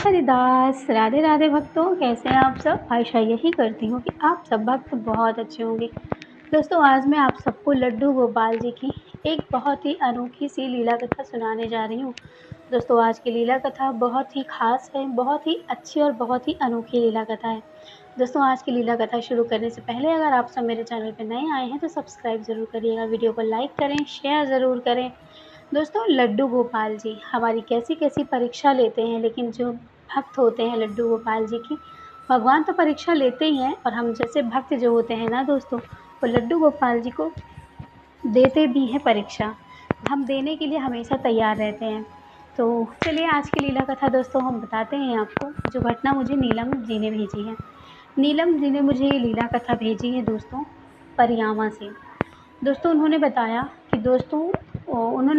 हरिदास राधे राधे भक्तों, कैसे हैं आप सब। आशा यही करती हूँ कि आप सब भक्त बहुत अच्छे होंगे। दोस्तों, आज मैं आप सबको लड्डू गोपाल जी की एक बहुत ही अनोखी सी लीला कथा सुनाने जा रही हूँ। दोस्तों, आज की लीला कथा बहुत ही खास है, बहुत ही अच्छी और बहुत ही अनोखी लीला कथा है। दोस्तों, आज की लीला कथा शुरू करने से पहले अगर आप सब मेरे चैनल पर नए आए हैं तो सब्सक्राइब ज़रूर करिएगा, वीडियो को लाइक करें, शेयर ज़रूर करें। दोस्तों, लड्डू गोपाल जी हमारी कैसी-कैसी परीक्षा लेते हैं, लेकिन जो भक्त होते हैं लड्डू गोपाल जी की, भगवान तो परीक्षा लेते ही हैं और हम जैसे भक्त जो होते हैं ना दोस्तों, वो लड्डू गोपाल जी को देते भी हैं परीक्षा। हम देने के लिए हमेशा तैयार रहते हैं। तो चलिए आज की लीला कथा दोस्तों हम बताते हैं आपको, जो घटना मुझे नीलम जी ने भेजी है। नीलम जी ने मुझे ये लीला कथा भेजी है दोस्तों, परियामा से। दोस्तों उन्होंने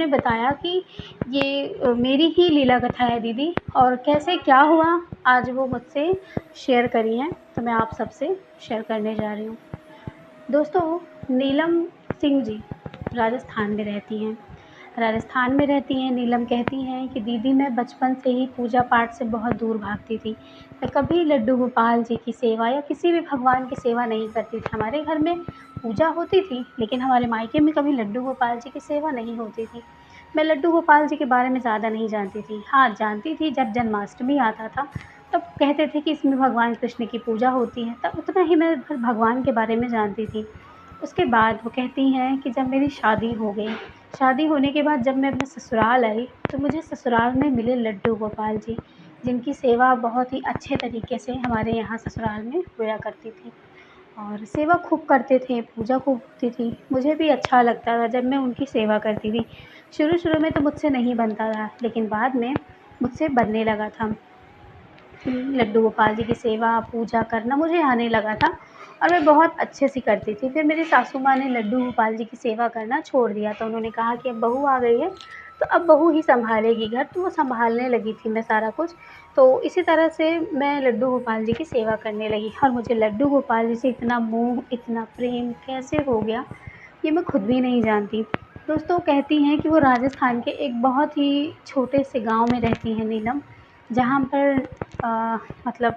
बताया कि ये मेरी ही लीला कथा है दीदी, और कैसे क्या हुआ आज वो मुझसे शेयर करी हैं, तो मैं आप सबसे शेयर करने जा रही हूँ। दोस्तों, नीलम सिंह जी राजस्थान में रहती हैं। नीलम कहती हैं कि दीदी, मैं बचपन से ही पूजा पाठ से बहुत दूर भागती थी। मैं कभी लड्डू गोपाल जी की सेवा या किसी भी भगवान की सेवा नहीं करती थी। हमारे घर में पूजा होती थी, लेकिन हमारे मायके में कभी लड्डू गोपाल जी की सेवा नहीं होती थी। मैं लड्डू गोपाल जी के बारे में ज़्यादा नहीं जानती थी। हाँ, जानती थी जब जन्माष्टमी आता था, तब कहते थे कि इसमें भगवान कृष्ण की पूजा होती है, तब उतना ही मैं भगवान के बारे में जानती थी। उसके बाद वो कहती हैं कि जब मेरी शादी हो गई, शादी होने के बाद जब मैं अपने ससुराल आई, तो मुझे ससुराल में मिले लड्डू गोपाल जी, जिनकी सेवा बहुत ही अच्छे तरीके से हमारे यहाँ ससुराल में होया करती थी। और सेवा खूब करते थे, पूजा खूब होती थी। मुझे भी अच्छा लगता था जब मैं उनकी सेवा करती थी। शुरू-शुरू में तो मुझसे नहीं बनता था, लेकिन बाद में मुझसे बनने लगा था। लड्डू गोपाल जी की सेवा, पूजा करना मुझे आने लगा था और मैं बहुत अच्छे से करती थी। फिर मेरी सासू माँ ने लड्डू गोपाल जी की सेवा करना छोड़ दिया, तो उन्होंने कहा कि अब बहू आ गई है, तो अब बहू ही सँभालेगी घर, तो वो सँभालने लगी थी मैं सारा कुछ। तो इसी तरह से मैं लड्डू गोपाल जी की सेवा करने लगी और मुझे लड्डू गोपाल जी से इतना मोह, इतना प्रेम कैसे हो गया, ये मैं खुद भी नहीं जानती। दोस्तों, कहती हैं कि वो राजस्थान के एक बहुत ही छोटे से गाँव में रहती हैं नीलम, जहाँ पर मतलब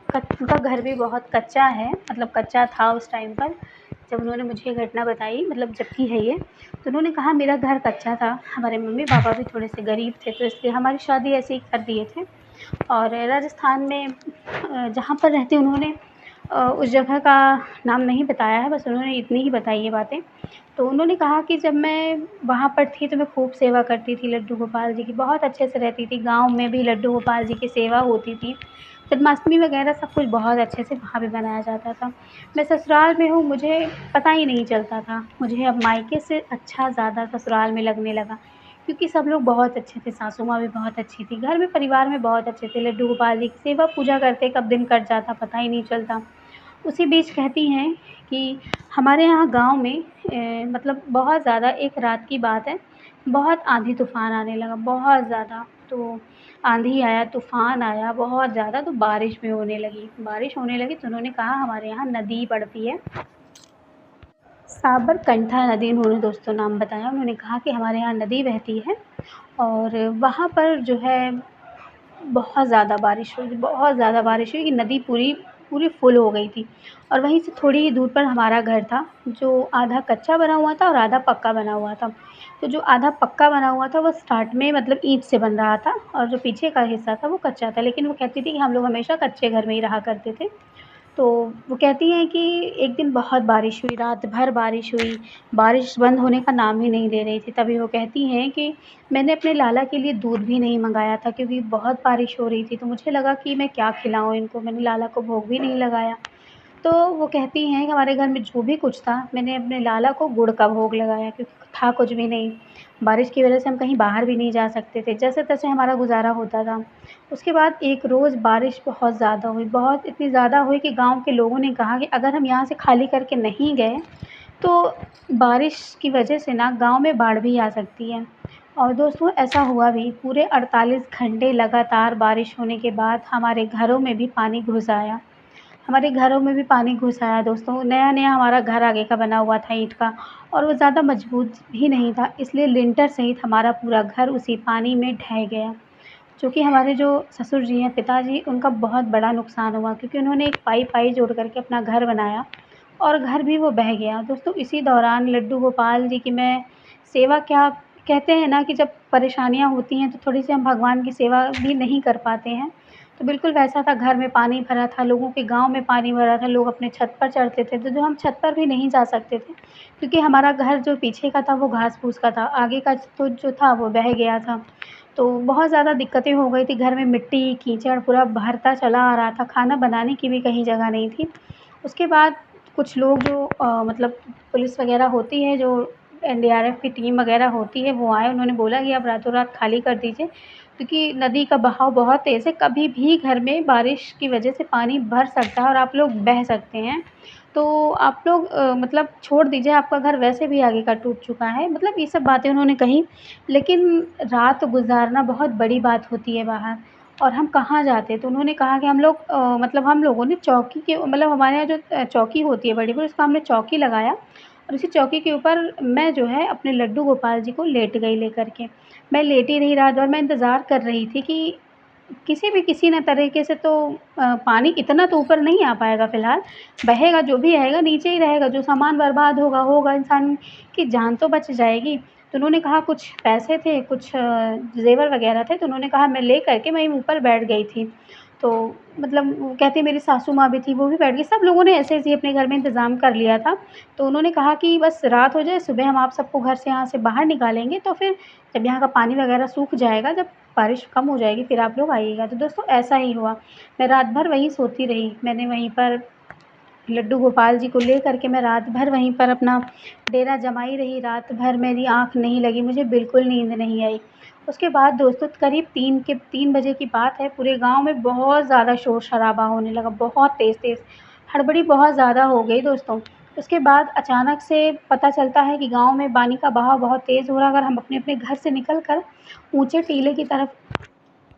उनका घर भी बहुत कच्चा है, मतलब कच्चा था उस टाइम पर जब उन्होंने मुझे ये घटना बताई, मतलब जब की है ये। तो उन्होंने कहा मेरा घर कच्चा था, हमारे मम्मी-पापा भी थोड़े से गरीब थे, तो इसलिए हमारी शादी ऐसे ही कर दिए थे। और राजस्थान में जहाँ पर रहते उन्होंने उस जगह का नाम नहीं बताया है, बस उन्होंने इतनी ही बताई है बातें। तो उन्होंने कहा कि जब मैं वहाँ पर थी तो मैं खूब सेवा करती थी लड्डू गोपाल जी की, बहुत अच्छे से रहती थी। गाँव में भी लड्डू गोपाल जी की सेवा होती थी। जन्माष्टमी वगैरह सब कुछ बहुत अच्छे से वहाँ भी मनाया जाता था। मैं ससुराल में हूँ, मुझे पता ही नहीं चलता था। मुझे अब मायके से अच्छा ज़्यादा ससुराल में लगने लगा, क्योंकि सब लोग बहुत अच्छे थे, सासू माँ भी बहुत अच्छी थी, घर में परिवार में बहुत अच्छे थे। लड्डू गोपाल जी की सेवा पूजा करते कब दिन कट जाता पता ही नहीं चलता। उसी बीच कहती हैं कि हमारे यहाँ गाँव में मतलब बहुत ज़्यादा एक रात की बात है, बहुत आंधी-तूफ़ान आने लगा, बहुत ज़्यादा। तो आंधी आया, तूफ़ान आया बहुत ज़्यादा, तो बारिश भी होने लगी। बारिश होने लगी तो उन्होंने कहा हमारे यहाँ नदी पड़ती है, साबरकंठा नदी उन्होंने दोस्तों नाम बताया। उन्होंने कहा कि हमारे यहाँ नदी बहती है और वहाँ पर जो है बहुत ज़्यादा बारिश हुई कि नदी पूरी पूरी फुल हो गई थी। और वहीं से थोड़ी ही दूर पर हमारा घर था, जो आधा कच्चा बना हुआ था और आधा पक्का बना हुआ था। तो जो आधा पक्का बना हुआ था वो स्टार्ट में मतलब ईंट से बन रहा था और जो पीछे का हिस्सा था वो कच्चा था। लेकिन वो कहती थी कि हम लोग हमेशा कच्चे घर में ही रहा करते थे। तो वो कहती हैं कि एक दिन बहुत बारिश हुई, रात भर बारिश हुई, बारिश बंद होने का नाम ही नहीं ले रही थी। तभी वो कहती हैं कि मैंने अपने लाला के लिए दूध भी नहीं मँगाया था, क्योंकि बहुत बारिश हो रही थी, तो मुझे लगा कि मैं क्या खिलाऊँ इनको, मैंने लाला को भोग भी नहीं लगाया। तो वो कहती हैं कि हमारे घर में जो भी कुछ था, मैंने अपने लाला को गुड़ का भोग लगाया, क्योंकि था कुछ भी नहीं। बारिश की वजह से हम कहीं बाहर भी नहीं जा सकते थे, जैसे-तैसे हमारा गुज़ारा होता था। उसके बाद एक रोज़ बारिश बहुत ज़्यादा हुई, बहुत इतनी ज़्यादा हुई कि गाँव के लोगों ने कहा कि अगर हम यहाँ से खाली करके नहीं गए, तो बारिश की वजह से ना गाँव में बाढ़ भी आ सकती है। और दोस्तों, ऐसा हुआ भी, पूरे 48 घंटे लगातार बारिश होने के बाद हमारे घरों में भी पानी घुस आया। दोस्तों। नया-नया हमारा घर आगे का बना हुआ था ईंट का, और वो ज़्यादा मज़बूत भी नहीं था, इसलिए लिंटर सहित हमारा पूरा घर उसी पानी में ढह गया। चूँकि हमारे जो ससुर जी हैं, पिताजी, उनका बहुत बड़ा नुकसान हुआ क्योंकि उन्होंने एक पाई-पाई जोड़ कर के अपना घर बनाया और घर भी वो बह गया। दोस्तों इसी दौरान लड्डू गोपाल जी की मैं सेवा क्या कहते हैं ना कि जब परेशानियाँ होती हैं तो थोड़ी-सी हम भगवान की सेवा भी नहीं कर पाते हैं। तो बिल्कुल वैसा था, घर में पानी भरा था, लोगों के गाँव में पानी भरा था, लोग अपने छत पर चढ़ते थे, तो जो हम छत पर भी नहीं जा सकते थे क्योंकि हमारा घर जो पीछे का था वो घास-फूस का था, आगे का तो जो था वो बह गया था। तो बहुत ज़्यादा दिक्कतें हो गई थी, घर में मिट्टी, कीचड़ पूरा भरता चला आ रहा था, खाना बनाने की भी कहीं जगह नहीं थी। उसके बाद कुछ लोग जो मतलब पुलिस वग़ैरह होती है, जो एनडीआरएफ की टीम वग़ैरह होती है, वो आए, उन्होंने बोला कि आप रातों-रात खाली कर दीजिए क्योंकि नदी का बहाव बहुत तेज़ है, कभी भी घर में बारिश की वजह से पानी भर सकता है और आप लोग बह सकते हैं। तो आप लोग मतलब छोड़ दीजिए, आपका घर वैसे भी आगे का टूट चुका है, मतलब ये सब बातें उन्होंने कहीं। लेकिन रात गुज़ारना बहुत बड़ी बात होती है बाहर और हम कहाँ जाते? तो उन्होंने कहा कि हम लोग मतलब हम लोगों ने चौकी के मतलब हमारे यहाँ जो चौकी होती है बड़ी-बड़ी, उसका हमने चौकी लगाया और उसी चौकी के ऊपर मैं जो है अपने लड्डू गोपाल जी को लेट गई लेकर के। मैं लेटी रही रात भर, मैं इंतज़ार कर रही थी कि किसी न तरीके से तो पानी इतना तो ऊपर नहीं आ पाएगा फ़िलहाल, बहेगा जो भी आएगा नीचे ही रहेगा, जो सामान बर्बाद होगा, होगा, इंसान की जान तो बच जाएगी। तो उन्होंने कहा कुछ पैसे थे, कुछ ज़ेवर वग़ैरह थे, तो उन्होंने कहा मैं ले कर के वहीं ऊपर बैठ गई थी। तो मतलब वो कहती मेरी सासू माँ भी थी, वो भी बैठ गई, सब लोगों ने ऐसे-ऐसे ही अपने घर में इंतज़ाम कर लिया था। तो उन्होंने कहा कि बस रात हो जाए, सुबह हम आप सबको घर से यहाँ से बाहर निकालेंगे, तो फिर जब यहाँ का पानी वग़ैरह सूख जाएगा, जब बारिश कम हो जाएगी, फिर आप लोग आइएगा। तो दोस्तों ऐसा ही हुआ, मैं रात भर वहीं सोती रही। मैंने वहीं पर लड्डू गोपाल जी को लेकर के मैं रात भर वहीं पर अपना डेरा जमाई रही, रात भर मेरी आँख नहीं लगी, मुझे बिल्कुल नींद नहीं आई। उसके बाद दोस्तों करीब 3 बजे की बात है, पूरे गाँव में बहुत ज़्यादा शोर-शराबा होने लगा, बहुत तेज़-तेज़, हड़बड़ी बहुत ज़्यादा हो गई दोस्तों। उसके बाद अचानक से पता चलता है कि गाँव में पानी का बहाव बहुत तेज़ हो रहा है, अगर हम अपने-अपने घर से निकल कर ऊँचे टीले की तरफ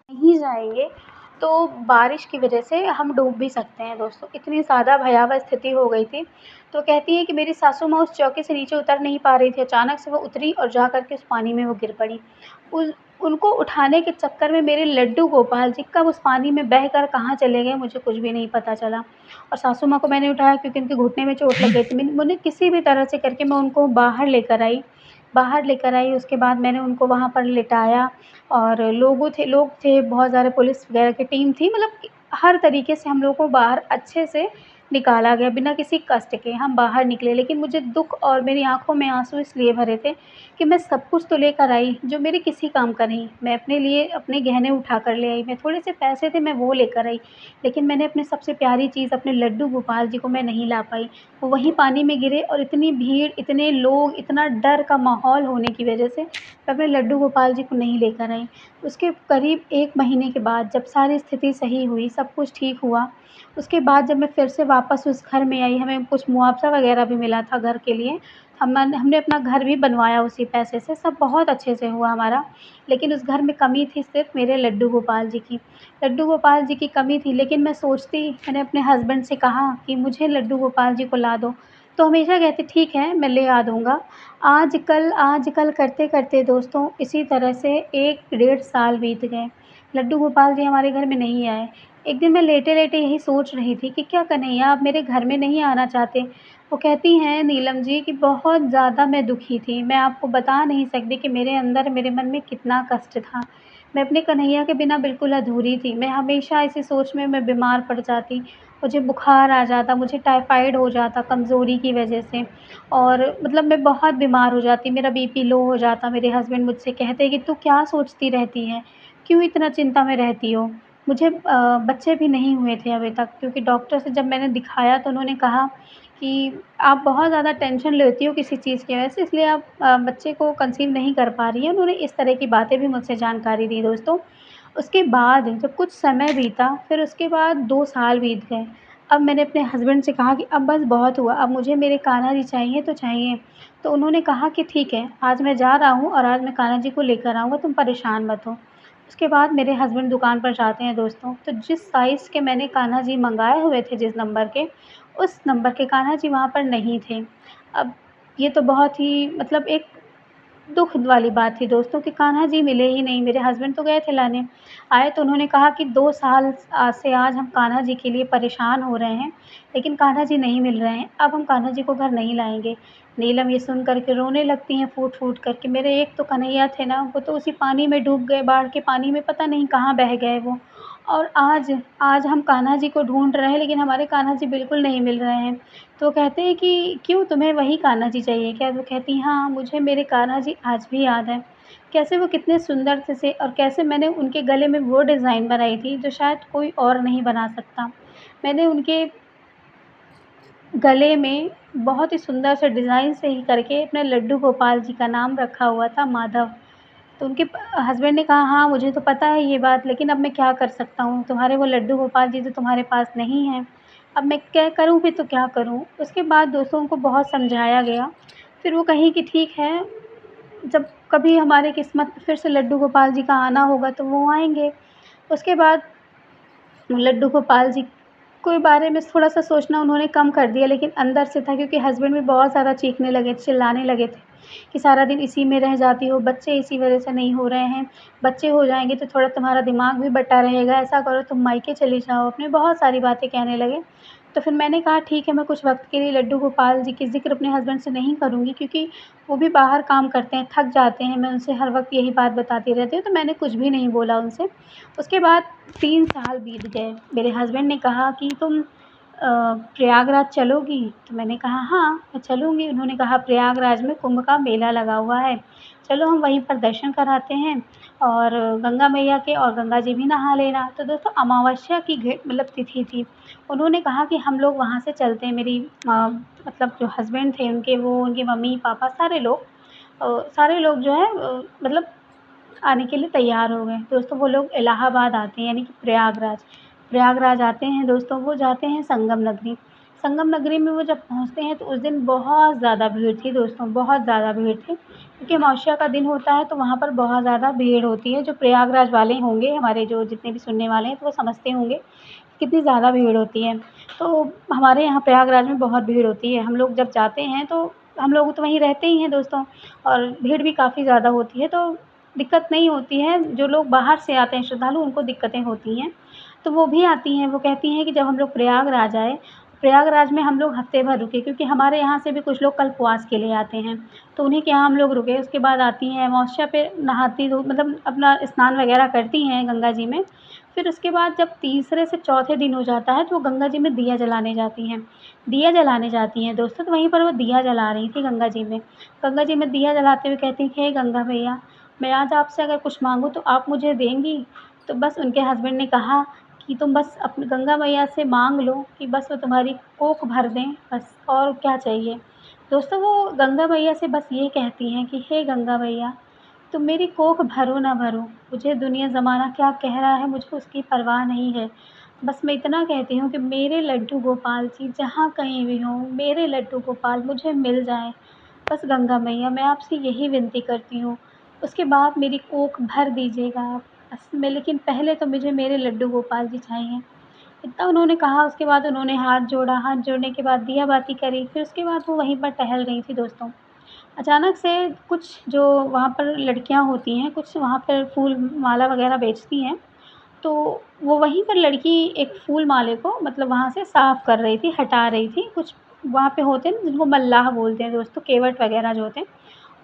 नहीं जाएँगे, तो बारिश की वजह से हम डूब भी सकते हैं दोस्तों। इतनी ज़्यादा भयावह स्थिति हो गई थी। तो कहती हैं कि मेरी सासू माँ उस चौकी से नीचे उतर नहीं पा रही थी, अचानक से वो उतरी और जा कर के उस पानी में वो गिर पड़ी। उन उनको उठाने के चक्कर में मेरे लड्डू गोपाल जी कब उस पानी में बहकर कहाँ चले गए, मुझे कुछ भी नहीं पता चला। और सासू माँ को मैंने उठाया क्योंकि उनके घुटने में चोट लग गई थी। मैंने किसी भी तरह से करके मैं उनको बाहर लेकर आई, उसके बाद मैंने उनको वहाँ पर लिटाया और लोग थे बहुत सारे, पुलिस वगैरह की टीम थी, मतलब कि हर तरीके से हम लोगों को बाहर अच्छे से निकाला गया, बिना किसी कष्ट के हम बाहर निकले। लेकिन मुझे दुःख और मेरी आँखों में आँसू इसलिए भरे थे कि मैं सब कुछ तो लेकर आई जो मेरे किसी काम का नहीं। मैं अपने लिए अपने गहने उठा कर ले आई, मैं थोड़े से पैसे थे मैं वो लेकर आई, लेकिन मैंने अपनी सबसे प्यारी चीज़ अपने लड्डू गोपाल जी को मैं नहीं ला पाई। वो वहीं पानी में गिरे और इतनी भीड़, इतने लोग, इतना डर का माहौल होने की वजह से मैं अपने लड्डू गोपाल जी को नहीं लेकर आई। उसके करीब 1 महीने के बाद जब सारी स्थिति सही हुई, सब कुछ ठीक हुआ, उसके बाद जब मैं फिर से वापस उस घर में आई, हमें कुछ मुआवज़ा वग़ैरह भी मिला था घर के लिए। हमने अपना घर भी बनवाया उसी पैसे से, सब बहुत अच्छे से हुआ हमारा। लेकिन उस घर में कमी थी सिर्फ़ मेरे लड्डू गोपाल जी की। लड्डू गोपाल जी की कमी थी, लेकिन मैंने अपने हस्बैंड से कहा कि मुझे लड्डू गोपाल जी को ला दो, तो हमेशा कहते ठीक है, मैं ले आ दूँगा। आजकल करते-करते दोस्तों इसी तरह से 1 डेढ़ साल बीत गए। लड्डू गोपाल जी हमारे घर में नहीं आए। एक दिन मैं लेटे-लेटे यही सोच रही थी कि क्या कन्हैया आप मेरे घर में नहीं आना चाहते? वो कहती हैं नीलम जी कि बहुत ज़्यादा मैं दुखी थी। मैं आपको बता नहीं सकती कि मेरे अंदर, मेरे मन में कितना कष्ट था। मैं अपने कन्हैया के बिना बिल्कुल अधूरी थी। मैं हमेशा इसी सोच में मैं बीमार पड़ जाती। मुझे बुखार आ जाता, मुझे टाइफ़ाइड हो जाता कमज़ोरी की वजह से और मतलब मैं बहुत बीमार हो जाती, मेरा बीपी लो हो जाता। मेरे हस्बैंड मुझसे कहते कि तू क्या सोचती रहती है? क्यों इतना चिंता में रहती हो? मुझे बच्चे भी नहीं हुए थे अभी तक क्योंकि डॉक्टर से जब मैंने दिखाया तो उन्होंने कहा कि आप बहुत ज़्यादा टेंशन लेती हो किसी चीज़ की वजह से, इसलिए आप बच्चे को कंसीव नहीं कर पा रही हैं। उन्होंने इस तरह की बातें भी मुझसे जानकारी दी दोस्तों। उसके बाद जब कुछ समय बीता, फिर उसके बाद 2 साल बीत गए। अब मैंने अपने हस्बैंड से कहा कि अब बस बहुत हुआ, अब मुझे मेरे कान्हा जी चाहिए तो चाहिए। तो उन्होंने कहा कि ठीक है, आज मैं जा रहा हूँ और आज मैं कान्हा जी को लेकर आऊँगा, तुम परेशान मत हो। उसके बाद मेरे हस्बैंड दुकान पर जाते हैं दोस्तों, तो जिस साइज़ के मैंने कान्हा जी मँगाए हुए थे जिस नंबर के, उस नंबर के कान्हा जी वहाँ पर नहीं थे। अब ये तो बहुत ही मतलब एक दुःख वाली बात थी दोस्तों कि कान्हा जी मिले ही नहीं। मेरे हस्बैंड तो गए थे लाने, आए तो उन्होंने कहा कि 2 साल से आज हम कान्हा जी के लिए परेशान हो रहे हैं, लेकिन कान्हा जी नहीं मिल रहे हैं, अब हम कान्हा जी को घर नहीं लाएँगे। नीलम ये सुन कर के रोने लगती हैं फूट-फूट कर के। मेरे एक तो कन्हैया थे ना, वो तो उसी पानी में डूब गए, बाढ़ के पानी में पता नहीं कहाँ बह गए वो। और आज हम कान्हा जी को ढूँढ रहे हैं, लेकिन हमारे कान्हा जी बिल्कुल नहीं मिल रहे हैं। तो वो कहते हैं कि क्यों तुम्हें वही कान्हा जी चाहिए क्या? वो कहती हैं हाँ, मुझे मेरे कान्हा जी आज भी याद हैं। कैसे वो कितने सुंदर थे और कैसे मैंने उनके गले में वो डिज़ाइन बनाई थी जो शायद कोई और नहीं बना सकता। मैंने उनके गले में बहुत ही सुंदर से डिज़ाइन सही करके अपने लड्डू गोपाल जी का नाम रखा हुआ था माधव। तो उनके हस्बैंड ने कहा हाँ, मुझे तो पता है ये बात, लेकिन अब मैं क्या कर सकता हूँ? तुम्हारे वो लड्डू गोपाल जी तो तुम्हारे पास नहीं हैं। अब मैं क्या करूँ भी तो क्या करूँ? उसके बाद दोस्तों उनको बहुत समझाया गया। फिर वो कहीं कि ठीक है, जब कभी हमारे किस्मत में फिर से लड्डू गोपाल जी का आना होगा तो वो आएँगे। उसके बाद लड्डू गोपाल जी के बारे में थोड़ा-सा सोचना उन्होंने कम कर दिया, लेकिन अंदर से था क्योंकि हस्बैंड भी बहुत ज़्यादा चीखने लगे, चिल्लाने लगे थे कि सारा दिन इसी में रह जाती हो, बच्चे इसी वजह से नहीं हो रहे हैं, बच्चे हो जाएँगे तो थोड़ा तुम्हारा दिमाग भी बँटा रहेगा, ऐसा करो तुम मायके चली जाओ अपने, बहुत सारी बातें कहने लगे। तो फिर मैंने कहा ठीक है, मैं कुछ वक़्त के लिए लड्डू गोपाल जी की ज़िक्र अपने हस्बैंड से नहीं करूँगी क्योंकि वो भी बाहर काम करते हैं, थक जाते हैं, मैं उनसे हर वक़्त यही बात बताती रहती हूँ, तो मैंने कुछ भी नहीं बोला उनसे। उसके बाद 3 साल बीत गए। मेरे हस्बैंड ने कहा कि तुम प्रयागराज चलोगी? तो मैंने कहा हाँ, मैं चलूँगी। उन्होंने कहा प्रयागराज में कुंभ का मेला लगा हुआ है, चलो हम वहीं पर दर्शन कराते हैं और गंगा मैया के और गंगा जी भी नहा लेना। तो दोस्तों अमावस्या की मतलब तिथि थी। उन्होंने कहा कि हम लोग वहाँ से चलते हैं। मेरी मतलब जो हस्बैंड थे उनके, वो उनके मम्मी-पापा सारे लोग जो है मतलब आने के लिए तैयार हो गए। दोस्तों वो लोग इलाहाबाद आते हैं यानी कि प्रयागराज। प्रयागराज आते हैं दोस्तों, वो जाते हैं संगम नगरी। संगम नगरी में वो जब पहुँचते हैं तो उस दिन बहुत ज़्यादा भीड़ थी दोस्तों, बहुत ज़्यादा भीड़ थी। क्योंकि अमावस्या का दिन होता है तो वहाँ पर बहुत ज़्यादा भीड़ होती है। जो प्रयागराज वाले होंगे, हमारे जो जितने भी सुनने वाले हैं तो वो समझते होंगे कितनी ज़्यादा भीड़ होती है। तो हमारे यहाँ प्रयागराज में बहुत भीड़ होती है। हम लोग जब जाते हैं तो हम लोग तो वहीं रहते ही हैं दोस्तों, और भीड़ भी काफ़ी ज़्यादा होती है तो दिक्कत नहीं होती है। जो लोग बाहर से आते हैं श्रद्धालु उनको दिक्कतें होती हैं। तो वो भी आती हैं, वो कहती हैं कि जब हम लोग प्रयागराज आए, प्रयागराज में हम लोग हफ़्ते भर रुके क्योंकि हमारे यहाँ से भी कुछ लोग कल्पवास के लिए आते हैं। तो उन्हीं के यहाँ हम लोग रुके। उसके बाद आती हैं अमावस्या पे नहाती धो मतलब अपना स्नान वग़ैरह करती हैं गंगा जी में। फिर उसके बाद जब तीसरे से चौथे दिन हो जाता है तो वो गंगा जी में दिया जलाने जाती हैं। दिया जलाने जाती हैं दोस्तों, तो वहीं पर वो दिया जला रही थी गंगा जी में। गंगा जी में दिया जलाते हुए कहती हैं कि हे गंगा मैया, मैं आज आपसे अगर कुछ माँगूँ तो आप मुझे देंगी? तो बस उनके हस्बैंड ने कहा कि तुम बस अपनी गंगा मैया से माँग लो कि बस वो तुम्हारी कोख भर दें, बस और क्या चाहिए। दोस्तों वो गंगा मैया से बस ये कहती हैं कि हे गंगा मैया, तुम मेरी कोख भरो ना भरो, मुझे दुनिया ज़माना क्या कह रहा है मुझे उसकी परवाह नहीं है। बस मैं इतना कहती हूँ कि मेरे लड्डू गोपाल जी जहाँ कहीं भी हों, मेरे लड्डू गोपाल मुझे मिल जाएँ। बस गंगा मैया मैं आपसे यही विनती करती हूँ। उसके बाद मेरी कोख भर दीजिएगा आप। बस मैं लेकिन पहले तो मुझे मेरे लड्डू गोपाल जी चाहिए। इतना उन्होंने कहा, उसके बाद उन्होंने हाथ जोड़ा, हाथ जोड़ने के बाद दिया बाती करी, फिर उसके बाद वो वहीं पर टहल रही थी दोस्तों। अचानक से कुछ जो वहाँ पर लड़कियाँ होती हैं, कुछ वहाँ पर फूल माला वग़ैरह बेचती हैं, तो वो वहीं पर लड़की एक फूल माले को मतलब वहाँ से साफ़ कर रही थी, हटा रही थी। कुछ वहाँ पे होते हैं ना जिनको मल्लाह बोलते हैं दोस्तों, केवट वग़ैरह जो होते हैं,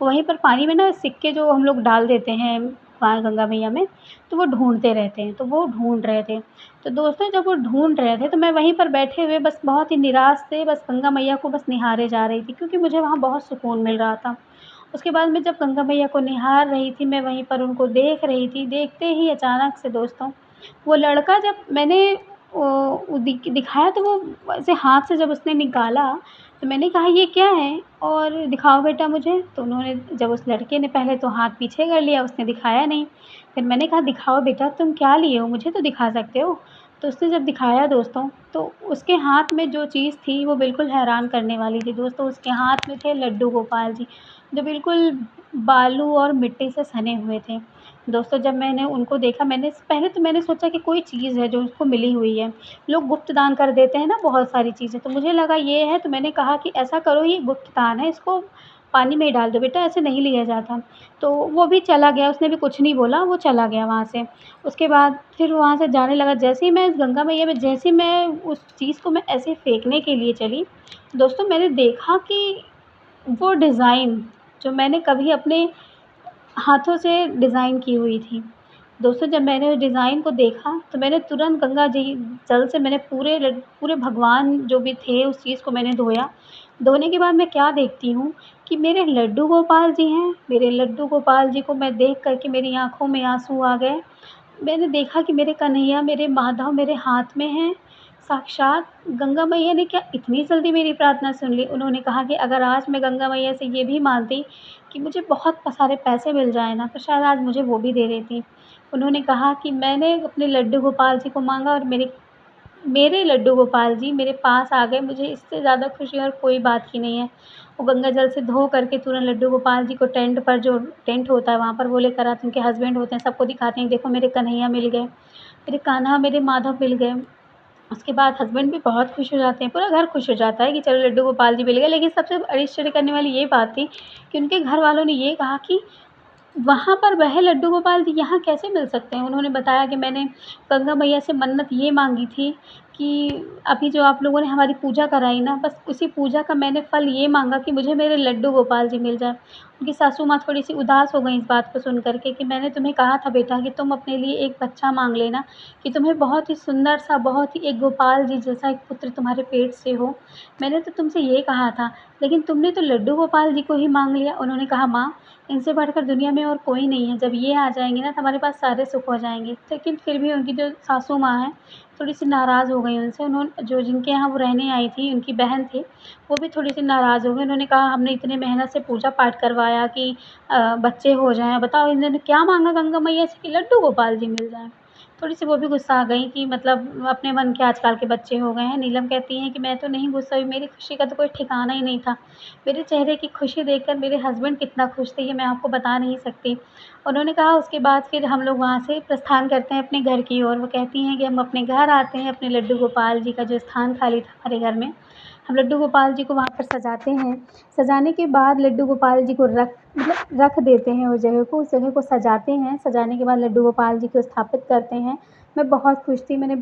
वहीं पर पानी में ना सिक्के जो हम लोग डाल देते हैं वहाँ गंगा मैया में, तो वो ढूँढते रहते हैं, तो वो ढूँढ रहे थे। तो दोस्तों जब वो ढूँढ रहे थे, तो मैं वहीं पर बैठे हुए बस बहुत ही निराश से बस गंगा मैया को बस निहारे जा रही थी क्योंकि मुझे वहाँ बहुत सुकून मिल रहा था। उसके बाद मैं जब गंगा मैया को निहार रही थी, मैं वहीं पर उनको देख रही थी, देखते ही अचानक से दोस्तों, वो लड़का जब मैंने वो दिखाया तो वो ऐसे हाथ से जब उसने निकाला, तो मैंने कहा ये क्या है? और दिखाओ बेटा मुझे। तो उन्होंने जब उस लड़के ने पहले तो हाथ पीछे कर लिया, उसने दिखाया नहीं। फिर मैंने कहा दिखाओ बेटा तुम क्या लिए हो? मुझे तो दिखा सकते हो। तो उसने जब दिखाया दोस्तों, तो उसके हाथ में जो चीज़ थी वो बिल्कुल हैरान करने वाली थी। दोस्तों उसके हाथ में थे लड्डू गोपाल जी, जो बिल्कुल बालू और मिट्टी से सने हुए थे। दोस्तों जब मैंने उनको देखा, मैंने पहले तो मैंने सोचा कि कोई चीज़ है जो उसको मिली हुई है। लोग गुप्त दान कर देते हैं ना बहुत सारी चीज़ें, तो मुझे लगा ये है, तो मैंने कहा कि ऐसा करो ये गुप्त दान है, इसको पानी में ही डाल दो बेटा, ऐसे नहीं लिया जाता। तो वो भी चला गया, उसने भी कुछ नहीं बोला, वो चला गया वहाँ से। उसके बाद फिर वहाँ से जाने लगा, जैसे ही मैं इस गंगा मैया में जैसे ही मैं उस चीज़ को मैं ऐसे फेंकने के लिए चली, दोस्तों मैंने देखा कि वो डिज़ाइन जो मैंने कभी अपने हाथों से डिज़ाइन की हुई थी। दोस्तों जब मैंने उस डिज़ाइन को देखा, तो मैंने तुरंत गंगा जी जल से मैंने पूरे भगवान जो भी थे उस चीज़ को मैंने धोया। धोने के बाद मैं क्या देखती हूँ कि मेरे लड्डू गोपाल जी हैं, मेरे लड्डू गोपाल जी को मैं देख कर के मेरी आँखों में आँसू आ गए। मैंने देखा कि मेरे कन्हैया, मेरे माधव मेरे हाथ में हैं। साक्षात गंगा मैया ने क्या इतनी जल्दी मेरी प्रार्थना सुन ली। उन्होंने कहा कि अगर आज मैं गंगा मैया से ये भी माँगती कि मुझे बहुत सारे पैसे मिल जाएँ ना, तो शायद आज मुझे वो भी दे देती। उन्होंने कहा कि मैंने अपने लड्डू गोपाल जी को माँगा और मेरे मेरे लड्डू गोपाल जी मेरे पास आ गए, मुझे इससे ज़्यादा खुशी और कोई बात ही नहीं है। वो गंगा जल से धो करके तुरंत लड्डू गोपाल जी को टेंट पर जो टेंट होता है वहाँ पर वो लेकर आते हैं, उनके हस्बैंड होते हैं, सबको दिखाते हैं, देखो मेरे कन्हैया मिल गए, मेरे कान्हा, मेरे माधव मिल गए। उसके बाद हस्बैंड भी बहुत खुश हो जाते हैं, पूरा घर खुश हो जाता है कि चलो लड्डू गोपाल जी मिल गए। लेकिन सबसे आश्चर्य करने वाली ये बात थी कि उनके घर वालों ने ये कहा कि वहाँ पर वह लड्डू गोपाल जी यहाँ कैसे मिल सकते हैं? उन्होंने बताया कि मैंने गंगा मैया से मन्नत ये माँगी थी कि अभी जो आप लोगों ने हमारी पूजा कराई ना, बस उसी पूजा का मैंने फल ये माँगा कि मुझे मेरे लड्डू गोपाल जी मिल जाएँ। उनकी सासू माँ थोड़ी-सी उदास हो गईं इस बात को सुन कर के कि मैंने तुम्हें कहा था बेटा कि तुम अपने लिए एक बच्चा माँग लेना, कि तुम्हें बहुत ही सुंदर-सा, बहुत ही एक गोपाल जी जैसा एक पुत्र तुम्हारे पेट से हो। मैंने तो तुमसे ये कहा था, लेकिन तुमने तो लड्डू गोपाल जी को ही माँग लिया। उन्होंने कहा, माँ इनसे बढ़कर दुनिया में और कोई नहीं है, जब ये आ जाएँगे ना तो हमारे पास सारे सुख हो जाएँगे। लेकिन फिर भी उनकी जो सासू माँ हैं, थोड़ी-सी नाराज़ हो गईं उनसे। जो जिनके यहाँ वो रहने आई थी, उनकी बहन थी, वो भी थोड़ी-सी नाराज़ हो गईं। उन्होंने कहा हमने इतने मेहनत से पूजा-पाठ करवाया कि बच्चे हो जाएँ, बताओ इन्होंने क्या माँगा गंगा मैया से कि लड्डू गोपाल जी मिल जाएँ। थोड़ी-सी वो भी गुस्सा आ गईं कि मतलब अपने मन के आजकल के बच्चे हो गए हैं। नीलम कहती हैं कि मैं तो नहीं गुस्सा हुई, मेरी खुशी का तो कोई ठिकाना ही नहीं था। मेरे चेहरे की खुशी देखकर मेरे हस्बैंड कितना खुश थे, ये मैं आपको बता नहीं सकती। उन्होंने कहा उसके बाद फिर हम लोग वहाँ से प्रस्थान करते हैं अपने घर की ओर। वो कहती हैं कि हम अपने घर आते हैं, अपने लड्डू गोपाल जी का जो स्थान खाली था हमारे घर में, हम लड्डू गोपाल जी को वहाँ पर सजाते हैं। सजाने के बाद लड्डू गोपाल जी को रख देते हैं उस जगह को, सजाते हैं। सजाने के बाद लड्डू गोपाल जी को स्थापित करते हैं। मैं बहुत खुश थी, मैंने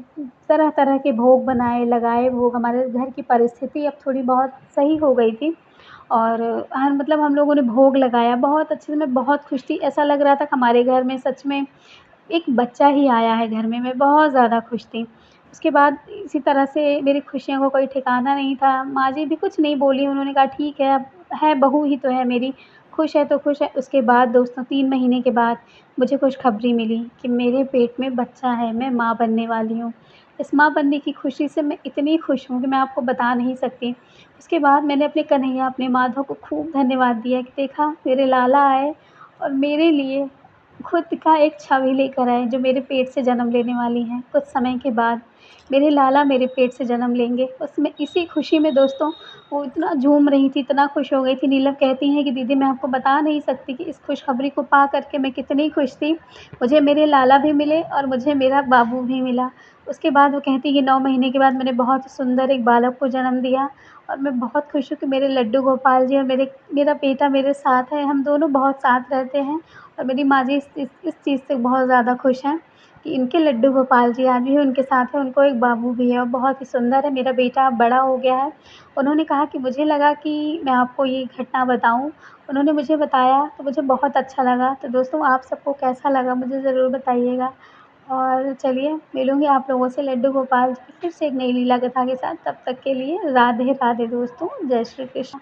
तरह-तरह के भोग बनाए, लगाए भोग। हमारे घर की परिस्थिति अब थोड़ी बहुत सही हो गई थी और मतलब हम लोगों ने भोग लगाया, बहुत अच्छे से, मैं बहुत खुश थी। ऐसा लग रहा था कि हमारे घर में सच में एक बच्चा ही आया है घर में, मैं बहुत ज़्यादा खुश थी। उसके बाद इसी तरह से मेरी खुशियों का कोई ठिकाना नहीं था। माँ जी भी कुछ नहीं बोलीं, उन्होंने कहा ठीक है, अब है बहू ही तो है मेरी, खुश है तो खुश है। उसके बाद दोस्तों 3 महीने के बाद मुझे खुशखबरी मिली कि मेरे पेट में बच्चा है, मैं माँ बनने वाली हूँ। इस माँ बनने की खुशी से मैं इतनी खुश हूँ कि मैं आपको बता नहीं सकती। उसके बाद मैंने अपने कन्हैया, अपने माधव को खूब धन्यवाद दिया कि देखा मेरे लाला आए और मेरे लिए खुद का एक छवि लेकर आए जो मेरे पेट से जन्म लेने वाली हैं। कुछ समय के बाद मेरे लाला मेरे पेट से जन्म लेंगे। उसमें इसी खुशी में दोस्तों वो इतना झूम रही थी, इतना खुश हो गई थी। नीलम कहती हैं कि दीदी मैं आपको बता नहीं सकती कि इस खुशखबरी को पा कर के मैं कितनी खुश थी। मुझे मेरे लाला भी मिले और मुझे मेरा बाबू भी मिला। उसके बाद वो कहती हैं कि 9 महीने के बाद मैंने बहुत सुंदर एक बालक को जन्म दिया और मैं बहुत खुश हूँ कि मेरे लड्डू गोपाल जी और मेरा बेटा मेरे साथ है। हम दोनों बहुत साथ रहते हैं और मेरी माँ जी इस चीज़ से बहुत ज़्यादा खुश हैं कि इनके लड्डू गोपाल जी आज भी उनके साथ हैं, उनको एक बाबू भी है और बहुत ही सुंदर है। मेरा बेटा अब बड़ा हो गया है। उन्होंने कहा कि मुझे लगा कि मैं आपको ये घटना बताऊँ। उन्होंने मुझे बताया तो मुझे बहुत अच्छा लगा। तो दोस्तों आप सबको कैसा लगा मुझे ज़रूर बताइएगा। और चलिए मिलूँगी आप लोगों से लड्डू गोपाल जी की फिर से एक नई लीला कथा के साथ। तब तक के लिए राधे राधे दोस्तों। जय श्री कृष्ण।